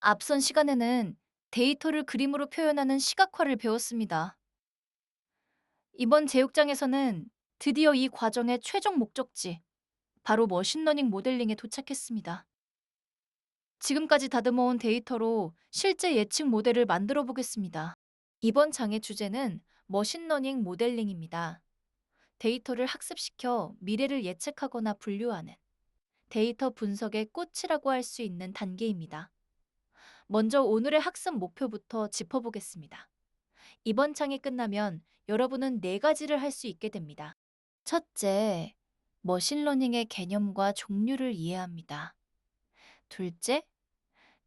앞선 시간에는 데이터를 그림으로 표현하는 시각화를 배웠습니다. 이번 제육장에서는 드디어 이 과정의 최종 목적지, 바로 머신러닝 모델링에 도착했습니다. 지금까지 다듬어온 데이터로 실제 예측 모델을 만들어 보겠습니다. 이번 장의 주제는 머신러닝 모델링입니다. 데이터를 학습시켜 미래를 예측하거나 분류하는 데이터 분석의 꽃이라고 할 수 있는 단계입니다. 먼저 오늘의 학습 목표부터 짚어보겠습니다. 이번 창이 끝나면 여러분은 네 가지를 할 수 있게 됩니다. 첫째, 머신러닝의 개념과 종류를 이해합니다. 둘째,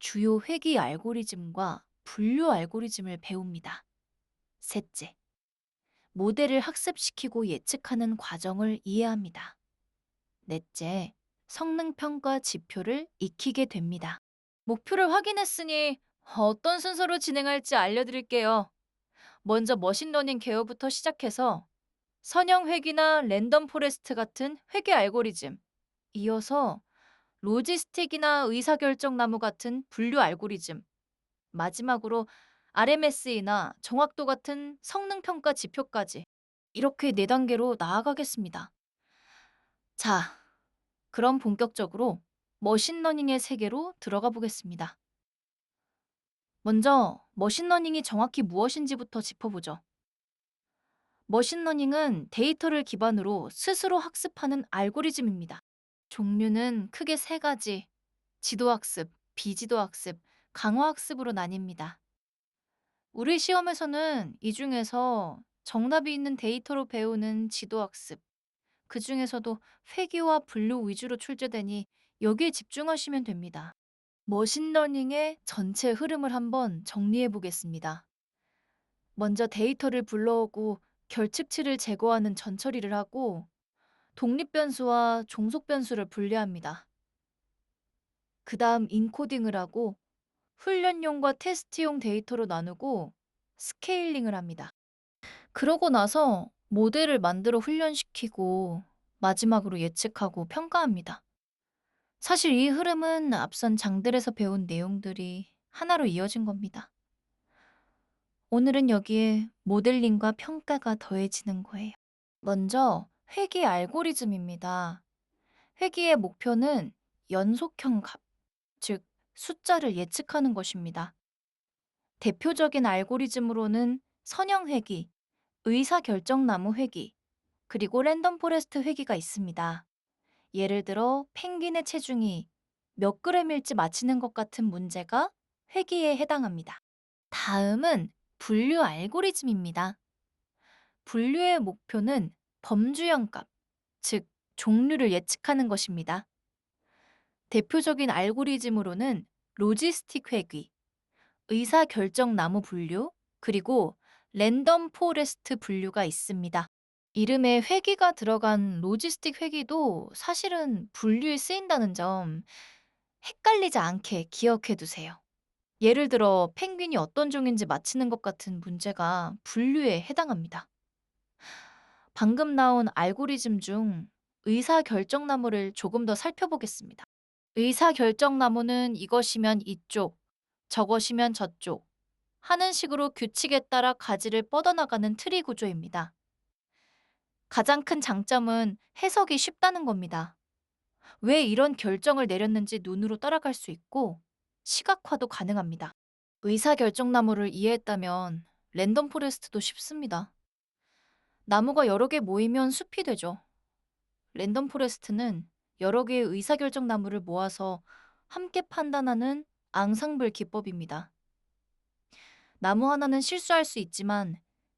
주요 회귀 알고리즘과 분류 알고리즘을 배웁니다. 셋째, 모델을 학습시키고 예측하는 과정을 이해합니다. 넷째, 성능 평가 지표를 익히게 됩니다. 목표를 확인했으니 어떤 순서로 진행할지 알려드릴게요. 먼저 머신러닝 개요부터 시작해서 선형 회귀나 랜덤 포레스트 같은 회귀 알고리즘, 이어서 로지스틱이나 의사결정 나무 같은 분류 알고리즘, 마지막으로 RMSE나 정확도 같은 성능 평가 지표까지 이렇게 네 단계로 나아가겠습니다. 자, 그럼 본격적으로 머신러닝의 세계로 들어가 보겠습니다. 먼저 머신러닝이 정확히 무엇인지부터 짚어보죠. 머신러닝은 데이터를 기반으로 스스로 학습하는 알고리즘입니다. 종류는 크게 세 가지, 지도학습, 비지도학습, 강화학습으로 나뉩니다. 우리 시험에서는 이 중에서 정답이 있는 데이터로 배우는 지도학습, 그 중에서도 회귀와 분류 위주로 출제되니 여기에 집중하시면 됩니다. 머신러닝의 전체 흐름을 한번 정리해 보겠습니다. 먼저 데이터를 불러오고 결측치를 제거하는 전처리를 하고 독립변수와 종속변수를 분리합니다. 그 다음 인코딩을 하고 훈련용과 테스트용 데이터로 나누고 스케일링을 합니다. 그러고 나서 모델을 만들어 훈련시키고 마지막으로 예측하고 평가합니다. 사실 이 흐름은 앞선 장들에서 배운 내용들이 하나로 이어진 겁니다. 오늘은 여기에 모델링과 평가가 더해지는 거예요. 먼저 회귀 알고리즘입니다. 회귀의 목표는 연속형 값, 즉 숫자를 예측하는 것입니다. 대표적인 알고리즘으로는 선형 회귀, 의사결정나무 회귀, 그리고 랜덤 포레스트 회귀가 있습니다. 예를 들어 펭귄의 체중이 몇 그램일지 맞히는 것 같은 문제가 회귀에 해당합니다. 다음은 분류 알고리즘입니다. 분류의 목표는 범주형 값, 즉 종류를 예측하는 것입니다. 대표적인 알고리즘으로는 로지스틱 회귀, 의사결정 나무 분류, 그리고 랜덤 포레스트 분류가 있습니다. 이름에 회귀가 들어간 로지스틱 회귀도 사실은 분류에 쓰인다는 점 헷갈리지 않게 기억해 두세요. 예를 들어 펭귄이 어떤 종인지 맞히는 것 같은 문제가 분류에 해당합니다. 방금 나온 알고리즘 중 의사결정나무를 조금 더 살펴보겠습니다. 의사결정나무는 이것이면 이쪽, 저것이면 저쪽 하는 식으로 규칙에 따라 가지를 뻗어나가는 트리 구조입니다. 가장 큰 장점은 해석이 쉽다는 겁니다. 왜 이런 결정을 내렸는지 눈으로 따라갈 수 있고 시각화도 가능합니다. 의사결정나무를 이해했다면 랜덤 포레스트도 쉽습니다. 나무가 여러 개 모이면 숲이 되죠. 랜덤 포레스트는 여러 개의 의사결정 나무를 모아서 함께 판단하는 앙상블 기법입니다. 나무 하나는 실수할 수 있지만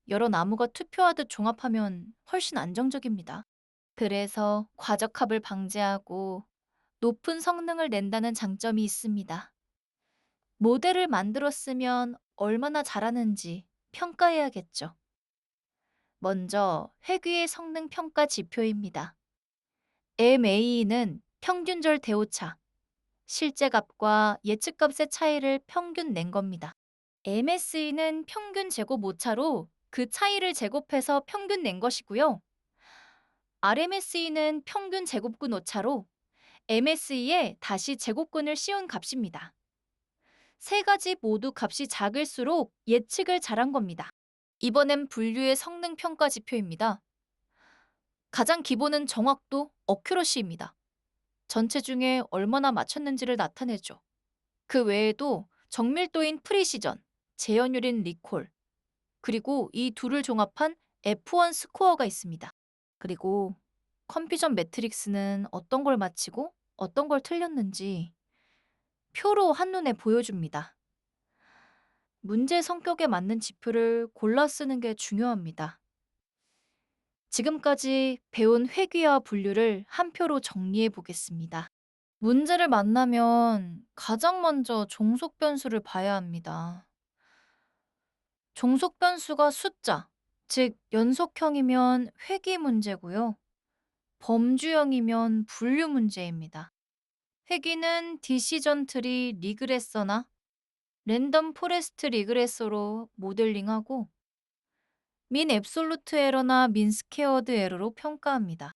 여러 나무가 투표하듯 종합하면 훨씬 안정적입니다. 그래서 과적합을 방지하고 높은 성능을 낸다는 장점이 있습니다. 모델을 만들었으면 얼마나 잘하는지 평가해야겠죠. 먼저 회귀의 성능 평가 지표입니다. MAE는 평균절 대오차, 실제값과 예측값의 차이를 평균 낸 겁니다. MSE는 평균 제곱 오차로 그 차이를 제곱해서 평균 낸 것이고요. RMSE는 평균 제곱근 오차로 MSE에 다시 제곱근을 씌운 값입니다. 세 가지 모두 값이 작을수록 예측을 잘한 겁니다. 이번엔 분류의 성능 평가 지표입니다. 가장 기본은 정확도, 어큐러시입니다. 전체 중에 얼마나 맞췄는지를 나타내죠. 그 외에도 정밀도인 프리시전, 재현율인 리콜, 그리고 이 둘을 종합한 F1 스코어가 있습니다. 그리고 컴퓨전 매트릭스는 어떤 걸 맞히고 어떤 걸 틀렸는지 표로 한눈에 보여줍니다. 문제 성격에 맞는 지표를 골라 쓰는 게 중요합니다. 지금까지 배운 회귀와 분류를 한 표로 정리해 보겠습니다. 문제를 만나면 가장 먼저 종속 변수를 봐야 합니다. 종속 변수가 숫자, 즉 연속형이면 회귀 문제고요. 범주형이면 분류 문제입니다. 회귀는 디시전 트리 리그레서나 랜덤 포레스트 리그레서로 모델링하고 민 앱솔루트 에러나 민 스퀘어드 에러로 평가합니다.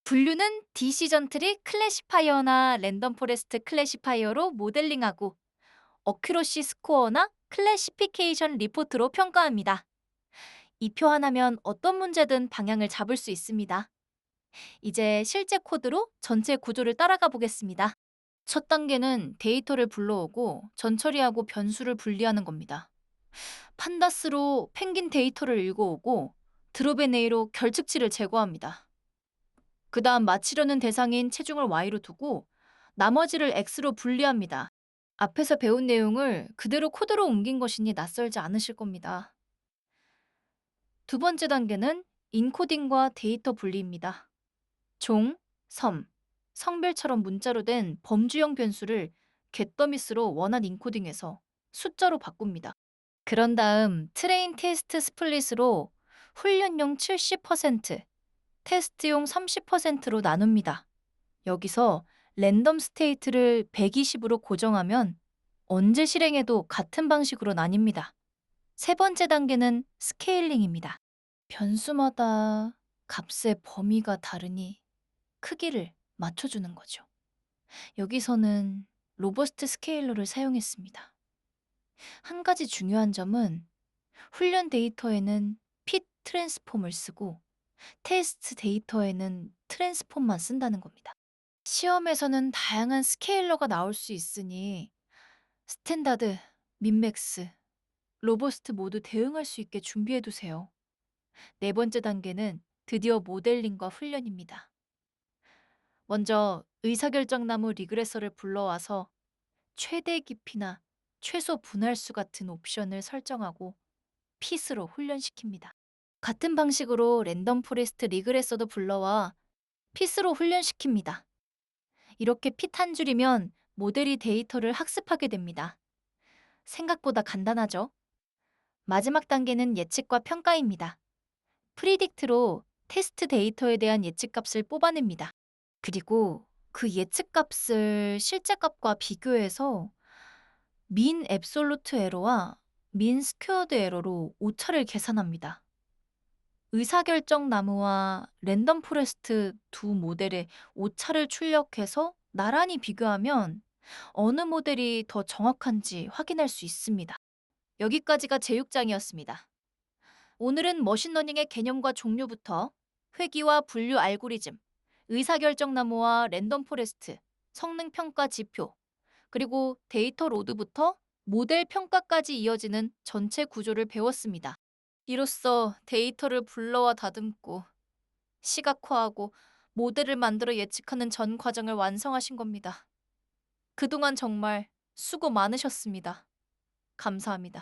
분류는 디시전 트리 클래시파이어나 랜덤 포레스트 클래시파이어로 모델링하고 어큐러시 스코어나 클래시피케이션 리포트로 평가합니다. 이 표 하나면 어떤 문제든 방향을 잡을 수 있습니다. 이제 실제 코드로 전체 구조를 따라가 보겠습니다. 첫 단계는 데이터를 불러오고 전처리하고 변수를 분리하는 겁니다. 판다스로 펭귄 데이터를 읽어오고 드롭앤에이로 결측치를 제거합니다. 그 다음 맞히려는 대상인 체중을 Y로 두고 나머지를 X로 분리합니다. 앞에서 배운 내용을 그대로 코드로 옮긴 것이니 낯설지 않으실 겁니다. 두 번째 단계는 인코딩과 데이터 분리입니다. 종, 섬, 성별처럼 문자로 된 범주형 변수를 get더미스로 원한 인코딩해서 숫자로 바꿉니다. 그런 다음 트레인 테스트 스플릿으로 훈련용 70%, 테스트용 30%로 나눕니다. 여기서 랜덤 스테이트를 120으로 고정하면 언제 실행해도 같은 방식으로 나뉩니다. 세 번째 단계는 스케일링입니다. 변수마다 값의 범위가 다르니 크기를 맞춰주는 거죠. 여기서는 로버스트 스케일러를 사용했습니다. 한 가지 중요한 점은 훈련 데이터에는 핏 트랜스폼을 쓰고 테스트 데이터에는 트랜스폼만 쓴다는 겁니다. 시험에서는 다양한 스케일러가 나올 수 있으니 스탠다드, 민맥스, 로버스트 모두 대응할 수 있게 준비해두세요. 네 번째 단계는 드디어 모델링과 훈련입니다. 먼저 의사결정나무 리그레서를 불러와서 최대 깊이나 최소 분할수 같은 옵션을 설정하고 핏으로 훈련시킵니다. 같은 방식으로 랜덤 포레스트 리그레서도 불러와 핏으로 훈련시킵니다. 이렇게 핏 한 줄이면 모델이 데이터를 학습하게 됩니다. 생각보다 간단하죠? 마지막 단계는 예측과 평가입니다. 프리딕트로 테스트 데이터에 대한 예측값을 뽑아냅니다. 그리고 그 예측값을 실제 값과 비교해서 민 앱솔루트 에러와 민 스퀘어드 에러로 오차를 계산합니다. 의사결정 나무와 랜덤 포레스트 두 모델의 오차를 출력해서 나란히 비교하면 어느 모델이 더 정확한지 확인할 수 있습니다. 여기까지가 제6장이었습니다. 오늘은 머신러닝의 개념과 종류부터 회귀와 분류 알고리즘, 의사결정 나무와 랜덤 포레스트, 성능 평가 지표, 그리고 데이터 로드부터 모델 평가까지 이어지는 전체 구조를 배웠습니다. 이로써 데이터를 불러와 다듬고 시각화하고 모델을 만들어 예측하는 전 과정을 완성하신 겁니다. 그동안 정말 수고 많으셨습니다. 감사합니다.